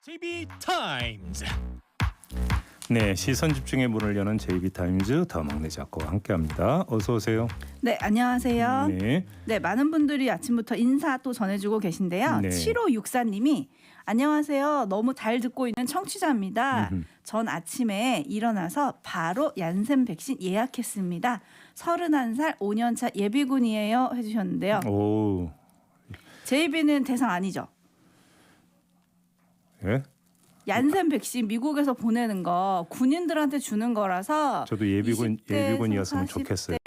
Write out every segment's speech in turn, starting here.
JB타임즈. 네, 시선 집중의 문을 여는 JB타임즈 더 막내 작가와 함께합니다. 어서 오세요. 네, 안녕하세요. 네, 네, 많은 분들이 아침부터 인사 또 전해주고 계신데요. 네. 7564님이 안녕하세요. 너무 잘 듣고 있는 청취자입니다. 음흠. 전 아침에 일어나서 바로 얀센 백신 예약했습니다. 31살 5년차 예비군이에요 해주셨는데요. 오, JB는 대상 아니죠? 예? 얀센 백신 미국에서 보내는 거 군인들한테 주는 거라서 저도 20대 예비군이었으면 40대 좋겠어요.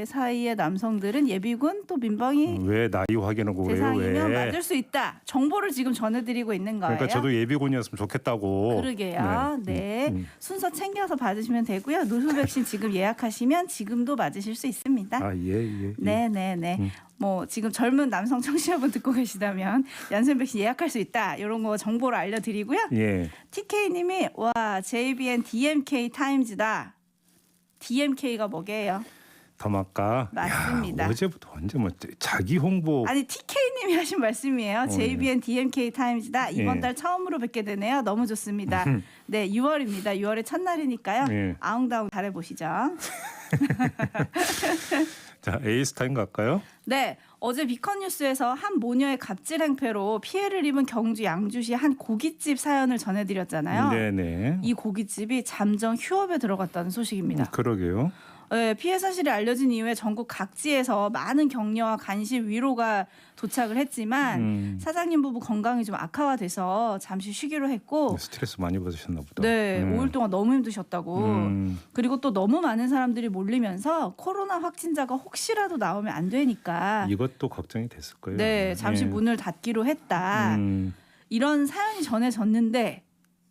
사이의 남성들은 예비군 또 민방위 왜 나이 확인하고 그래요? 대상이면 왜? 맞을 수 있다. 정보를 지금 전해드리고 있는 거예요. 그러니까 저도 예비군이었으면 좋겠다고. 그러게요. 네. 순서 챙겨서 받으시면 되고요. 노후 백신 지금 예약하시면 지금도 맞으실 수 있습니다. 아, 예. 네네네. 뭐 지금 젊은 남성 청취자분 듣고 계시다면 얀센 백신 예약할 수 있다. 이런 거 정보를 알려드리고요. 예. TK님이 와 JBN DMK 타임즈다. DMK가 뭐게요? 더마까. 맞습니다. 야, 어제부터 완전 뭐 자기 홍보. 아니 TK님이 하신 말씀이에요. JBN DMK 타임즈다. 이번 예. 달 처음으로 뵙게 되네요. 너무 좋습니다. 네, 6월입니다. 6월의 첫날이니까요. 예. 아웅다웅 잘해보시죠. 자, 에이스타임 갈까요? 네, 어제 비컨뉴스에서 한 모녀의 갑질 행패로 피해를 입은 경주 양주시 한 고깃집 사연을 전해드렸잖아요. 네네. 이 고깃집이 잠정 휴업에 들어갔다는 소식입니다. 그러게요. 네, 피해 사실이 알려진 이후에 전국 각지에서 많은 격려와 관심, 위로가 도착을 했지만 사장님 부부 건강이 좀 악화돼서 잠시 쉬기로 했고 스트레스 많이 받으셨나 보다. 네, 5일 동안 너무 힘드셨다고. 그리고 또 너무 많은 사람들이 몰리면서 코로나 확진자가 혹시라도 나오면 안 되니까 이것도 걱정이 됐을 거예요. 네, 잠시 예. 문을 닫기로 했다. 이런 사연이 전해졌는데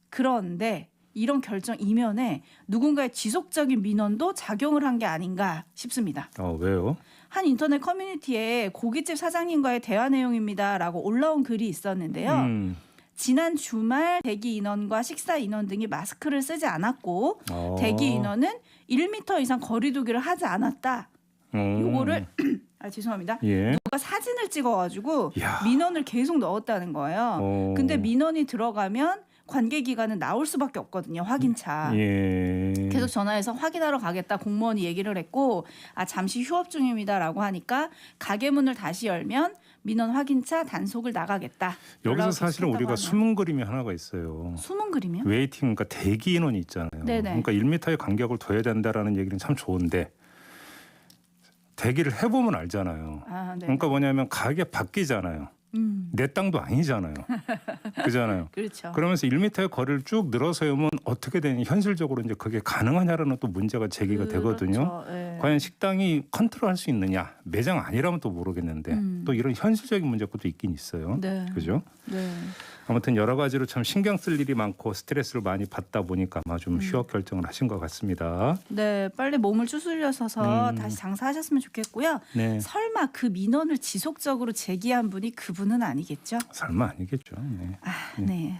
그런데 이런 결정 이면에 누군가의 지속적인 민원도 작용을 한 게 아닌가 싶습니다. 왜요? 한 인터넷 커뮤니티에 고깃집 사장님과의 대화 내용입니다라고 올라온 글이 있었는데요. 지난 주말 대기 인원과 식사 인원 등이 마스크를 쓰지 않았고 대기 인원은 1m 이상 거리 두기를 하지 않았다. 요거를 죄송합니다. 예. 누가 사진을 찍어가지고 야. 민원을 계속 넣었다는 거예요. 근데 민원이 들어가면 관계 기관은 나올 수밖에 없거든요. 확인차. 예. 계속 전화해서 확인하러 가겠다 공무원이 얘기를 했고 잠시 휴업 중입니다라고 하니까 가게 문을 다시 열면 민원 확인차 단속을 나가겠다. 여기서 사실은 우리가 하네요. 숨은 그림이 하나가 있어요. 숨은 그림이요? 웨이팅, 그러니까 대기 인원이 있잖아요. 네네. 그러니까 1m의 간격을 둬야 된다라는 얘기는 참 좋은데 대기를 해보면 알잖아요. 네. 그러니까 뭐냐면 가게 바뀌잖아요. 내 땅도 아니잖아요. 그잖아요. 그렇죠. 그러면서 1m의 거리를 쭉 늘어서 오면 어떻게 되냐 현실적으로 이제 그게 가능하냐라는 또 문제가 제기가 되거든요. 네. 과연 식당이 컨트롤할 수 있느냐 매장 아니라면 또 모르겠는데 또 이런 현실적인 문제가 또 있긴 있어요. 네. 그죠? 네. 아무튼 여러 가지로 참 신경 쓸 일이 많고 스트레스를 많이 받다 보니까 아마 좀 휴업 결정을 하신 것 같습니다. 네, 빨리 몸을 추스려서서 다시 장사하셨으면 좋겠고요. 네. 설마 그 민원을 지속적으로 제기한 분이 그분은 아니겠죠? 설마 아니겠죠. 네. 네.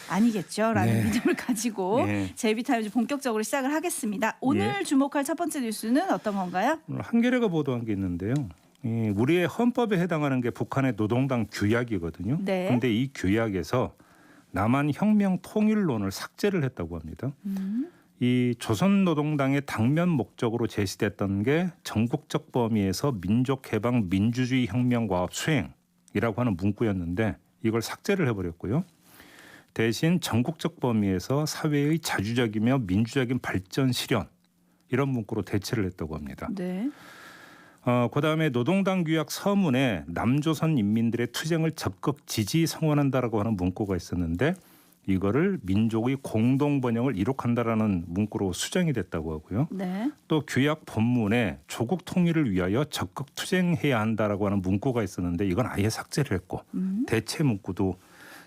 아니겠죠라는 네. 믿음을 가지고 네. JB타임즈 본격적으로 시작을 하겠습니다. 오늘 주목할 첫 번째 뉴스는 어떤 건가요? 오늘 한겨레가 보도한 게 있는데요. 우리의 헌법에 해당하는 게 북한의 노동당 규약이거든요. 네. 그런데 이 규약에서 남한 혁명 통일론을 삭제를 했다고 합니다. 이 조선노동당의 당면 목적으로 제시됐던 게 전국적 범위에서 민족해방 민주주의 혁명과업 수행이라고 하는 문구였는데 이걸 삭제를 해버렸고요. 대신 전국적 범위에서 사회의 자주적이며 민주적인 발전 실현 이런 문구로 대체를 했다고 합니다. 네. 그다음에 노동당 규약 서문에 남조선 인민들의 투쟁을 적극 지지 성원한다라고 하는 문구가 있었는데 이거를 민족의 공동 번영을 이룩한다라는 문구로 수정이 됐다고 하고요. 네. 또 규약 본문에 조국 통일을 위하여 적극 투쟁해야 한다라고 하는 문구가 있었는데 이건 아예 삭제를 했고 대체 문구도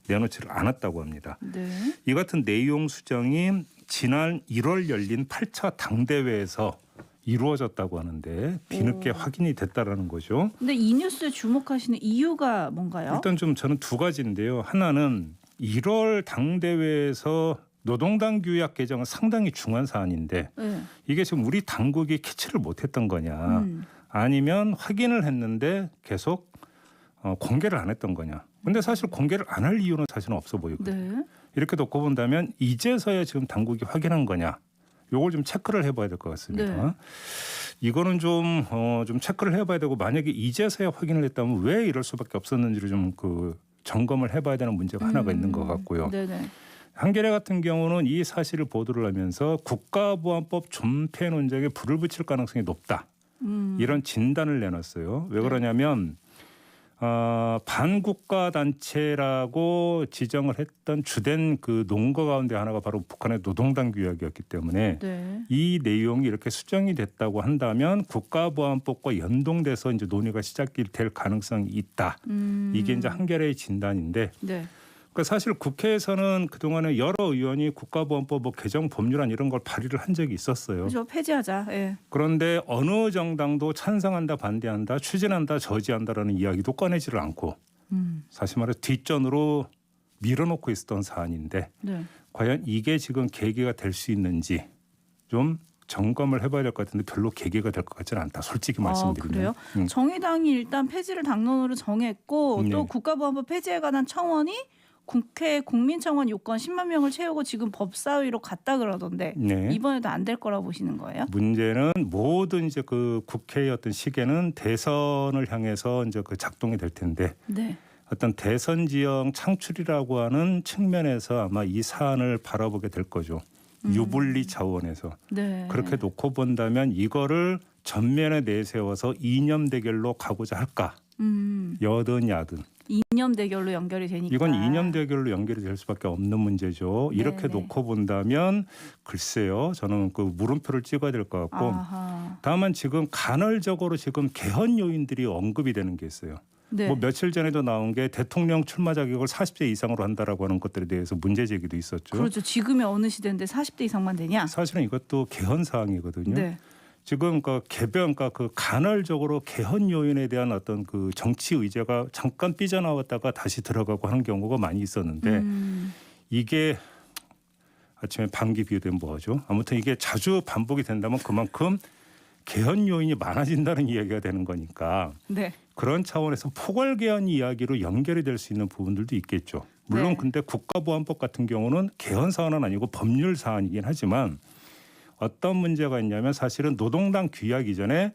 내놓지를 않았다고 합니다. 네. 이 같은 내용 수정이 지난 1월 열린 8차 당대회에서 이루어졌다고 하는데 뒤늦게 확인이 됐다라는 거죠. 근데 이 뉴스에 주목하시는 이유가 뭔가요? 일단 좀 저는 두 가지인데요. 하나는 1월 당대회에서 노동당 규약 개정은 상당히 중요한 사안인데 네. 이게 지금 우리 당국이 캐치를 못했던 거냐 아니면 확인을 했는데 계속 공개를 안 했던 거냐. 근데 사실 공개를 안 할 이유는 사실은 없어 보이거든요. 네. 이렇게 놓고 본다면 이제서야 지금 당국이 확인한 거냐? 요걸 좀 체크를 해봐야 될 것 같습니다. 네. 이거는 좀 체크를 해봐야 되고 만약에 이제서야 확인을 했다면 왜 이럴 수밖에 없었는지를 좀 점검을 해봐야 되는 문제가 하나가 있는 것 같고요. 네네. 한겨레 같은 경우는 이 사실을 보도를 하면서 국가보안법 존폐 논쟁에 불을 붙일 가능성이 높다. 이런 진단을 내놨어요. 왜 그러냐면 반국가 단체라고 지정을 했던 주된 그 논거 가운데 하나가 바로 북한의 노동당 규약이었기 때문에 네. 이 내용이 이렇게 수정이 됐다고 한다면 국가보안법과 연동돼서 이제 논의가 시작이 될 가능성이 있다. 이게 이제 한겨레의 진단인데. 네. 그러니까 사실 국회에서는 그동안에 여러 의원이 국가보안법 개정 법률안 이런 걸 발의를 한 적이 있었어요. 그렇죠. 폐지하자. 예. 그런데 어느 정당도 찬성한다, 반대한다, 추진한다, 저지한다라는 이야기도 꺼내지를 않고 사실 말해서 뒷전으로 밀어놓고 있었던 사안인데 네. 과연 이게 지금 계기가 될 수 있는지 좀 점검을 해봐야 될 것 같은데 별로 계기가 될 것 같지는 않다. 솔직히 말씀드리면. 그래요? 정의당이 일단 폐지를 당론으로 정했고 또 네. 국가보안법 폐지에 관한 청원이 국회 국민청원 요건 10만 명을 채우고 지금 법사위로 갔다 그러던데 네. 이번에도 안 될 거라 보시는 거예요? 문제는 모든 이제 그 국회의 어떤 시계는 대선을 향해서 이제 작동이 될 텐데 네. 어떤 대선 지형 창출이라고 하는 측면에서 아마 이 사안을 바라보게 될 거죠. 유불리 차원에서. 네. 그렇게 놓고 본다면 이거를 전면에 내세워서 이념 대결로 가고자 할까? 여든 야든. 이념 대결로 연결이 되니까. 이건 이념 대결로 연결이 될 수밖에 없는 문제죠. 이렇게 네네. 놓고 본다면 글쎄요. 저는 그 물음표를 찍어야 될 것 같고 아하. 다만 지금 간헐적으로 지금 개헌 요인들이 언급이 되는 게 있어요. 네. 뭐 며칠 전에도 나온 게 대통령 출마 자격을 40세 이상으로 한다라고 하는 것들에 대해서 문제 제기도 있었죠. 그렇죠. 지금의 어느 시대인데 40대 이상만 되냐? 사실은 이것도 개헌 사항이거든요. 네. 지금 그 간헐적으로 개헌 요인에 대한 어떤 그 정치 의제가 잠깐 삐져나왔다가 다시 들어가고 하는 경우가 많이 있었는데 이게 아침에 방귀 비유되면 뭐하죠? 아무튼 이게 자주 반복이 된다면 그만큼 개헌 요인이 많아진다는 이야기가 되는 거니까 네. 그런 차원에서 포괄 개헌 이야기로 연결이 될 수 있는 부분들도 있겠죠. 물론 네. 근데 국가보안법 같은 경우는 개헌 사안은 아니고 법률 사안이긴 하지만 어떤 문제가 있냐면 사실은 노동당 규약 이전에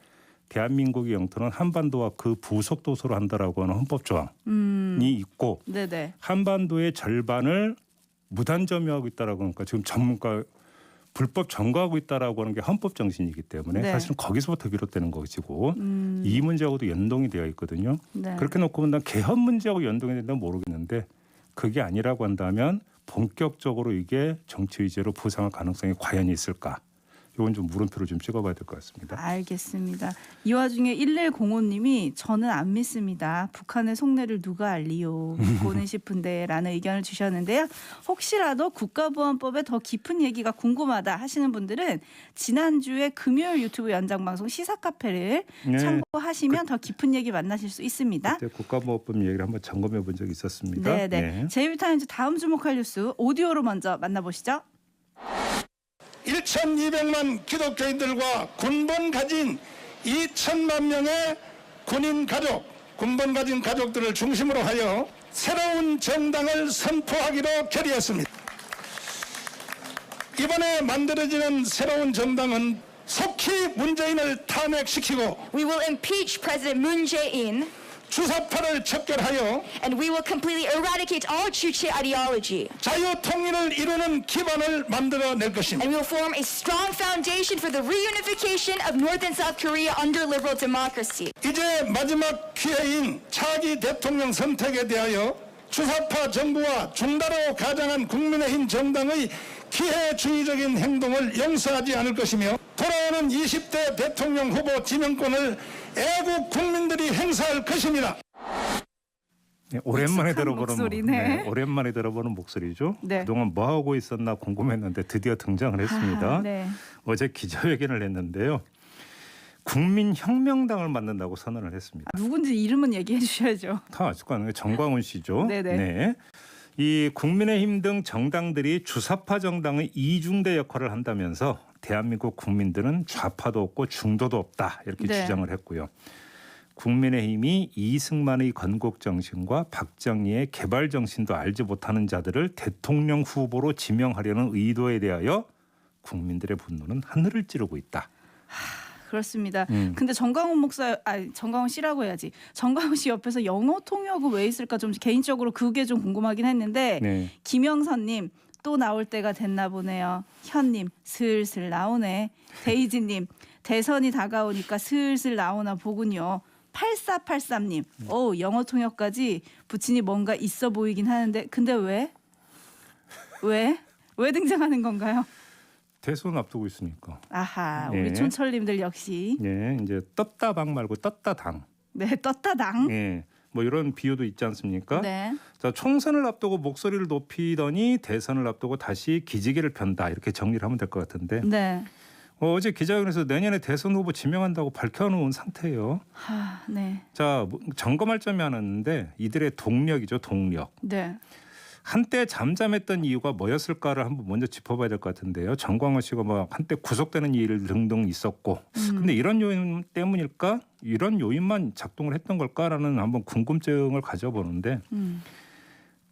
대한민국의 영토는 한반도와 그 부속 도서로 한다라고 하는 헌법 조항이 있고 네네. 한반도의 절반을 무단 점유하고 있다라고 하니까 지금 전문가 불법 점거하고 있다라고 하는 게 헌법 정신이기 때문에 네. 사실은 거기서부터 비롯되는 것이고 이 문제하고도 연동이 되어 있거든요. 네. 그렇게 놓고 본다면 개헌 문제하고 연동이 된다면 모르겠는데 그게 아니라고 한다면 본격적으로 이게 정치 의제로 부상할 가능성이 과연 있을까? 이건 좀 물음표를 좀 찍어봐야 될 것 같습니다. 알겠습니다. 이 와중에 1105님이 저는 안 믿습니다. 북한의 속내를 누가 알리요? 믿고는 싶은데라는 의견을 주셨는데요. 혹시라도 국가보안법에 더 깊은 얘기가 궁금하다 하시는 분들은 지난주에 금요일 유튜브 연장방송 시사카페를 네. 참고하시면 더 깊은 얘기 만나실 수 있습니다. 그때 국가보안법 얘기를 한번 점검해 본 적이 있었습니다. 네네. 제이비타임즈 다음 주목할 뉴스 오디오로 먼저 만나보시죠. 1,200만 기독교인들과 군번 가진 2천만 명의 군인 가족, 군번 가진 가족들을 중심으로 하여 새로운 정당을 선포하기로 결의했습니다. 이번에 만들어지는 새로운 정당은 속히 문재인을 탄핵시키고 We will impeach President Moon Jae-in 주사파를 척결하여 and we will completely eradicate all Juche ideology. 자유통일을 이루는 기반을 만들어낼 것입니다. And we will form a strong foundation for the reunification of North and South Korea under liberal democracy. 이제 마지막 기회인 차기 대통령 선택에 대하여 주사파 정부와 중다로 가장한 국민의힘 정당의 기회주의적인 행동을 용서하지 않을 것이며 돌아오는 20대 대통령 후보 지명권을 애국 국민들이 행사할 것입니다. 네, 오랜만에 익숙한 들어보는 목소리네. 오랜만에 들어보는 목소리죠. 네. 그동안 뭐 하고 있었나 궁금했는데 드디어 등장을 했습니다. 아, 네. 어제 기자회견을 했는데요. 국민혁명당을 만든다고 선언을 했습니다. 누군지 이름은 얘기해 주셔야죠. 다 아실 거 아니에요. 정광훈 씨죠. 네네. 네. 이 국민의힘 등 정당들이 주사파 정당의 이중대 역할을 한다면서 대한민국 국민들은 좌파도 없고 중도도 없다 이렇게 네. 주장을 했고요. 국민의힘이 이승만의 건국 정신과 박정희의 개발 정신도 알지 못하는 자들을 대통령 후보로 지명하려는 의도에 대하여 국민들의 분노는 하늘을 찌르고 있다. 그렇습니다. 근데 정광훈 씨라고 해야지. 정광훈 씨 옆에서 영어 통역은 왜 있을까 좀 개인적으로 그게 좀 궁금하긴 했는데 네. 김영선님 또 나올 때가 됐나 보네요. 현님 슬슬 나오네. 데이지님 대선이 다가오니까 슬슬 나오나 보군요. 8483님 영어 통역까지 붙이니 뭔가 있어 보이긴 하는데 근데 왜 등장하는 건가요? 대선 앞두고 있으니까. 아하 네. 우리 촌철님들 역시 예, 이제 떴다 방 말고 떴다 당. 네 떴다 당. 예, 뭐 이런 비유도 있지 않습니까? 네. 자, 총선을 앞두고 목소리를 높이더니 대선을 앞두고 다시 기지개를 편다 이렇게 정리를 하면 될 것 같은데 네. 어제 기자회견에서 내년에 대선 후보 지명한다고 밝혀놓은 상태예요. 네. 자, 점검할 점이 하나 있는데 이들의 동력이죠, 동력. 네. 한때 잠잠했던 이유가 뭐였을까를 한번 먼저 짚어봐야 될 것 같은데요. 정광훈 씨가 뭐 한때 구속되는 일 등등 있었고, 근데 이런 요인 때문일까? 이런 요인만 작동을 했던 걸까라는 한번 궁금증을 가져보는데,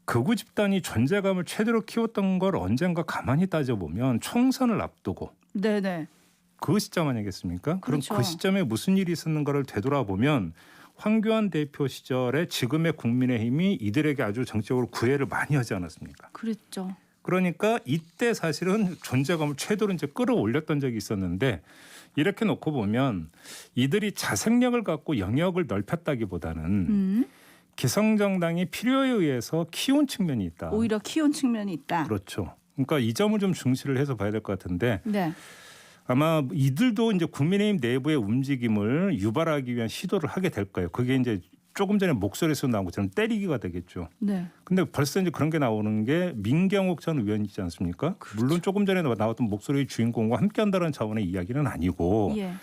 극우 집단이 존재감을 최대로 키웠던 걸 언젠가 가만히 따져보면 총선을 앞두고 네네. 그 시점 아니겠습니까? 그렇죠. 그럼 그 시점에 무슨 일이 있었는가를 되돌아보면 황교안 대표 시절에 지금의 국민의힘이 이들에게 아주 정치적으로 구애를 많이 하지 않았습니까? 그랬죠. 그러니까 이때 사실은 존재감을 최대로 이제 끌어올렸던 적이 있었는데 이렇게 놓고 보면 이들이 자생력을 갖고 영역을 넓혔다기보다는 기성정당이 필요에 의해서 키운 측면이 있다. 오히려 키운 측면이 있다. 그렇죠. 그러니까 이 점을 좀 중시를 해서 봐야 될 것 같은데 네. 아마 이들도 이제 국민의힘 내부의 움직임을 유발하기 위한 시도를 하게 될 거예요. 그게 이제 조금 전에 목소리에서 나온 것처럼 때리기가 되겠죠. 네. 근데 벌써 이제 그런 게 나오는 게 민경욱 전 의원이지 않습니까? 그렇죠. 물론 조금 전에 나왔던 목소리의 주인공과 함께한다는 차원의 이야기는 아니고 예.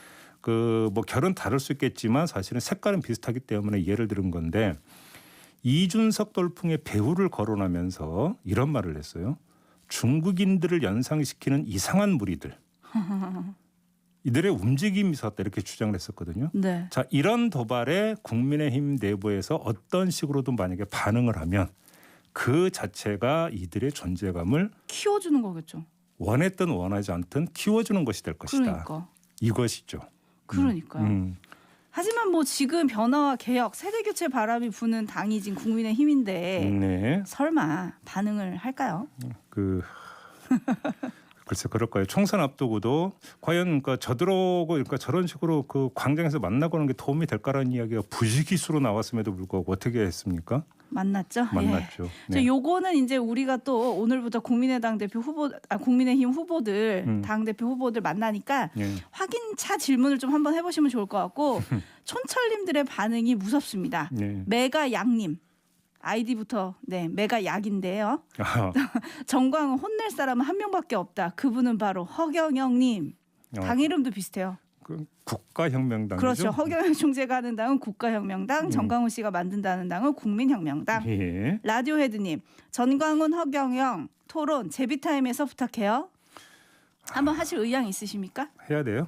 그 뭐 결은 다를 수 있겠지만 사실은 색깔은 비슷하기 때문에 예를 들은 건데 이준석 돌풍의 배후를 거론하면서 이런 말을 했어요. 중국인들을 연상시키는 이상한 무리들. 이들의 움직임이 있었다 이렇게 주장을 했었거든요. 네. 자, 이런 도발에 국민의힘 내부에서 어떤 식으로든 만약에 반응을 하면 그 자체가 이들의 존재감을 키워주는 거겠죠. 원했든 원하지 않든 키워주는 것이 될 것이다. 그러니까. 이것이죠. 그러니까요. 하지만 뭐 지금 변화와 개혁, 세대 교체 바람이 부는 당이 지금 국민의힘인데 네. 설마 반응을 할까요? 글쎄 그럴 거예요. 총선 앞두고도 과연 그러니까 저들하고 그러니까 저런 식으로 그 광장에서 만나고 하는 게 도움이 될까라는 이야기가 부지기수로 나왔음에도 불구하고 어떻게 했습니까? 만났죠. 만났죠. 예. 자, 요거는 이제 우리가 또 오늘부터 국민의힘 후보들 당 대표 후보들 만나니까 네. 확인차 질문을 좀 한번 해보시면 좋을 것 같고 촌철님들의 반응이 무섭습니다. 네. 메가 양님. 아이디부터 메가 약인데요. 정광훈 혼낼 사람은 한 명밖에 없다. 그분은 바로 허경영님. 당 이름도 비슷해요. 그 국가혁명당이죠. 그렇죠. 허경영 총재가 하는 당은 국가혁명당, 정광훈 씨가 만든다는 당은 국민혁명당. 예. 라디오헤드님, 전광훈, 허경영 토론 제비타임에서 부탁해요. 한번 하실 의향 있으십니까? 해야 돼요.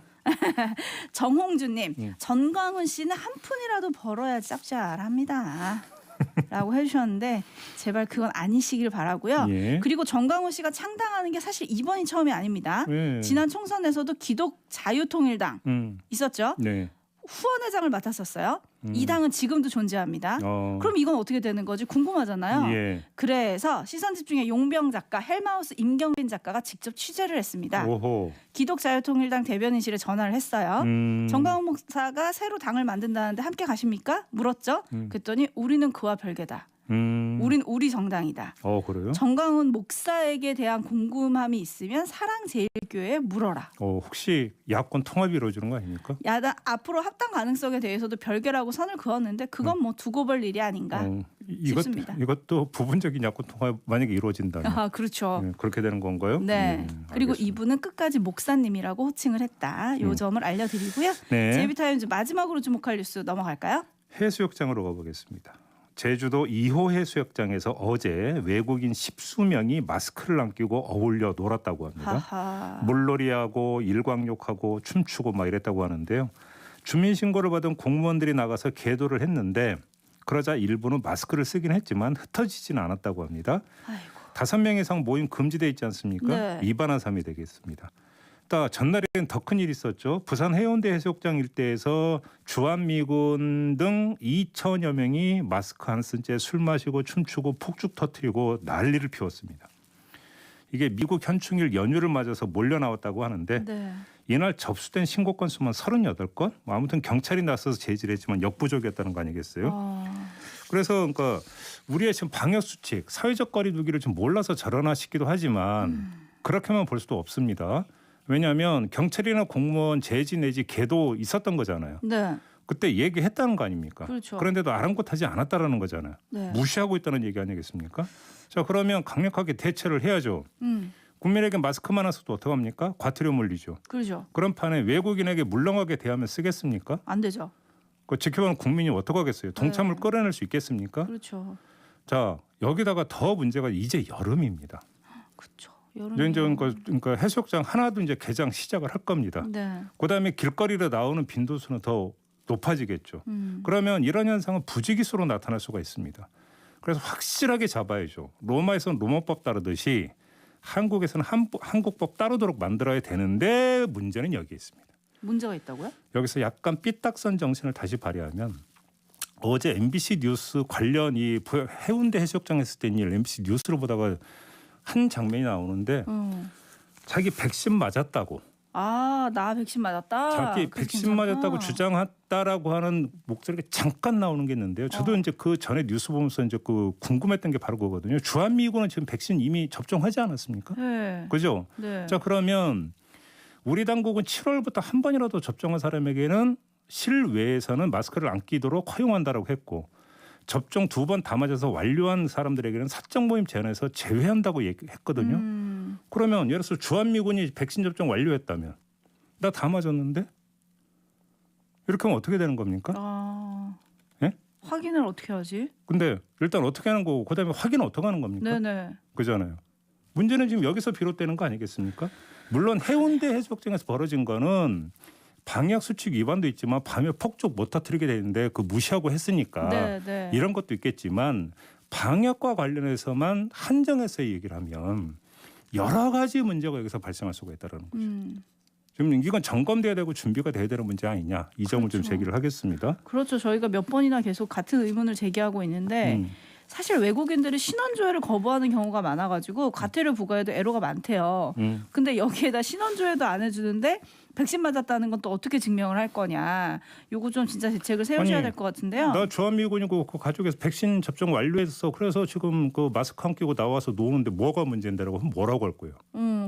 정홍주님, 전광훈 씨는 한 푼이라도 벌어야 짭짤합니다. 라고 해주셨는데 제발 그건 아니시길 바라고요. 예. 그리고 정광훈 씨가 창당하는 게 사실 이번이 처음이 아닙니다. 예. 지난 총선에서도 기독자유통일당 있었죠. 네. 후원회장을 맡았었어요. 이 당은 지금도 존재합니다. 그럼 이건 어떻게 되는 거지 궁금하잖아요. 예. 그래서 시선집중의 용병 작가 헬마우스 임경빈 작가가 직접 취재를 했습니다. 오호. 기독자유통일당 대변인실에 전화를 했어요. 정광훈 목사가 새로 당을 만든다는데 함께 가십니까? 물었죠. 그랬더니 우리는 그와 별개다. 우린 우리 정당이다. 그래요? 정광훈 목사에게 대한 궁금함이 있으면 사랑제일교회에 물어라. 혹시 야권 통합이 이루어지는 거 아닙니까? 야당 앞으로 합당 가능성에 대해서도 별개라고 선을 그었는데 그건 뭐 두고 볼 일이 아닌가 싶습니다. 이것도 부분적인 야권 통합 만약에 이루어진다면 아, 그렇죠. 네, 그렇게 되는 건가요? 네. 그리고 알겠습니다. 이분은 끝까지 목사님이라고 호칭을 했다. 요 점을 알려드리고요. 네. 제비타임즈 마지막으로 주목할 뉴스 넘어갈까요? 해수욕장으로 가보겠습니다. 제주도 2호 해수욕장에서 어제 외국인 10수명이 마스크를 안 끼고 어울려 놀았다고 합니다. 하하. 물놀이하고 일광욕하고 춤추고 막 이랬다고 하는데요. 주민신고를 받은 공무원들이 나가서 계도를 했는데 그러자 일부는 마스크를 쓰긴 했지만 흩어지지는 않았다고 합니다. 아이고. 5명 이상 모임 금지돼 있지 않습니까? 네. 위반한 사람이 되겠습니다. 또 전날에는 더 큰 일이 있었죠. 부산 해운대 해수욕장 일대에서 주한미군 등 2천여 명이 마스크 안 쓴 채 술 마시고 춤추고 폭죽 터뜨리고 난리를 피웠습니다. 이게 미국 현충일 연휴를 맞아서 몰려 나왔다고 하는데 네. 이날 접수된 신고 건수만 38건? 아무튼 경찰이 나서서 제지를 했지만 역부족이었다는 거 아니겠어요? 그래서 그러니까 우리의 지금 방역 수칙, 사회적 거리 두기를 좀 몰라서 저러나 싶기도 하지만 그렇게만 볼 수도 없습니다. 왜냐하면 경찰이나 공무원 제지 내지 계도 있었던 거잖아요. 네. 그때 얘기했다는 거 아닙니까? 그렇죠. 그런데도 아랑곳하지 않았다라는 거잖아요. 네. 무시하고 있다는 얘기 아니겠습니까? 자, 그러면 강력하게 대처를 해야죠. 국민에게 마스크만 하서도 어떡합니까? 과태료 물리죠. 그렇죠. 그런 판에 외국인에게 물렁하게 대하면 쓰겠습니까? 안 되죠. 그 지켜보는 국민이 어떡하겠어요? 동참을 네. 끌어낼 수 있겠습니까? 그렇죠. 자, 여기다가 더 문제가 이제 여름입니다. 그렇죠. 이제 그러니까 해수욕장 하나도 이제 개장 시작을 할 겁니다. 네. 그다음에 길거리로 나오는 빈도수는 더 높아지겠죠. 그러면 이런 현상은 부지기수로 나타날 수가 있습니다. 그래서 확실하게 잡아야죠. 로마에서는 로마법 따르듯이 한국에서는 한국법 따르도록 만들어야 되는데 문제는 여기에 있습니다. 문제가 있다고요? 여기서 약간 삐딱선 정신을 다시 발휘하면 어제 MBC 뉴스 관련 이 해운대 해수욕장에서 된 일 MBC 뉴스를 보다가 한 장면이 나오는데 자기 백신 맞았다고. 아, 나 백신 맞았다. 자기 그거 백신 괜찮다. 맞았다고 주장했다라고 하는 목소리가 잠깐 나오는 게 있는데요. 저도 이제 그 전에 뉴스 보면서 이제 그 궁금했던 게 바로 그거거든요. 주한미군은 지금 백신 이미 접종하지 않았습니까? 네. 그죠? 네. 자, 그러면 우리 당국은 7월부터 한 번이라도 접종한 사람에게는 실외에서는 마스크를 안 끼도록 허용한다라고 했고 접종 2번 다 맞아서 완료한 사람들에게는 사적 모임 제한에서 제외한다고 얘기했거든요. 그러면 예를 들어서 주한미군이 백신 접종 완료했다면 나 다 맞았는데 이렇게 하면 어떻게 되는 겁니까? 아, 예? 확인을 어떻게 하지? 근데 일단 어떻게 하는 거고 그다음에 확인은 어떻게 하는 겁니까? 네네. 그잖아요. 문제는 지금 여기서 비롯되는 거 아니겠습니까? 물론 해운대 해수욕장에서 벌어진 거는 방역 수칙 위반도 있지만 밤에 폭죽 못 터뜨리게 되는데 그 무시하고 했으니까 네. 이런 것도 있겠지만 방역과 관련해서만 한정해서 얘기를 하면 여러 가지 문제가 여기서 발생할 수가 있다는 거죠. 지금 이건 점검돼야 되고 준비가 돼야 되는 문제 아니냐 이 점을 좀 그렇죠. 제기를 하겠습니다. 그렇죠. 저희가 몇 번이나 계속 같은 의문을 제기하고 있는데 사실 외국인들이 신원조회를 거부하는 경우가 많아가지고 과태료 부과에도 애로가 많대요. 근데 여기에다 신원조회도 안 해주는데 백신 맞았다는 건 또 어떻게 증명을 할 거냐. 요거 좀 진짜 대책을 세우셔야 아니, 될 것 같은데요. 나 주한미군이고 그 가족에서 백신 접종 완료했어. 그래서 지금 그 마스크 안 끼고 나와서 노는데 뭐가 문제인데라고 하면 뭐라고 할 거예요?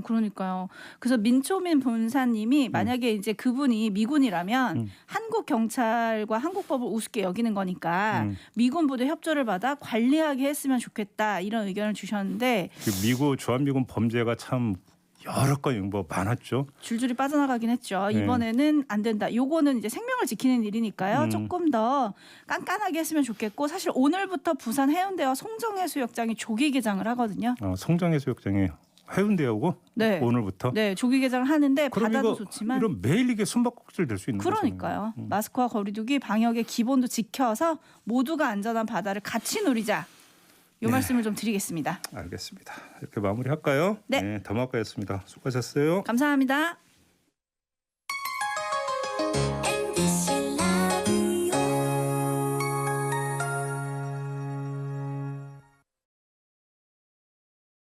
그러니까요. 그래서 민초민 본사님이 만약에 이제 그분이 미군이라면 한국 경찰과 한국법을 우습게 여기는 거니까 미군부대 협조를 받아 관리하게 했으면 좋겠다 이런 의견을 주셨는데 미국 주한미군 범죄가 참 여러 건이 뭐 많았죠. 줄줄이 빠져나가긴 했죠. 네. 이번에는 안 된다. 요거는 이제 생명을 지키는 일이니까요. 조금 더 깐깐하게 했으면 좋겠고 사실 오늘부터 부산 해운대와 송정해수욕장이 조기 개장을 하거든요. 송정해수욕장에 해운대하고 네. 오늘부터. 네, 조기 개장을 하는데 그럼 바다도 이거 좋지만 이런 매일 이게 숨바꼭질 될 수 있는 그러니까요. 거잖아요. 마스크와 거리두기 방역의 기본도 지켜서 모두가 안전한 바다를 같이 누리자. 요 말씀을 좀 드리겠습니다. 알겠습니다. 이렇게 마무리할까요? 네. 담화가였습니다. 수고하셨어요. 감사합니다.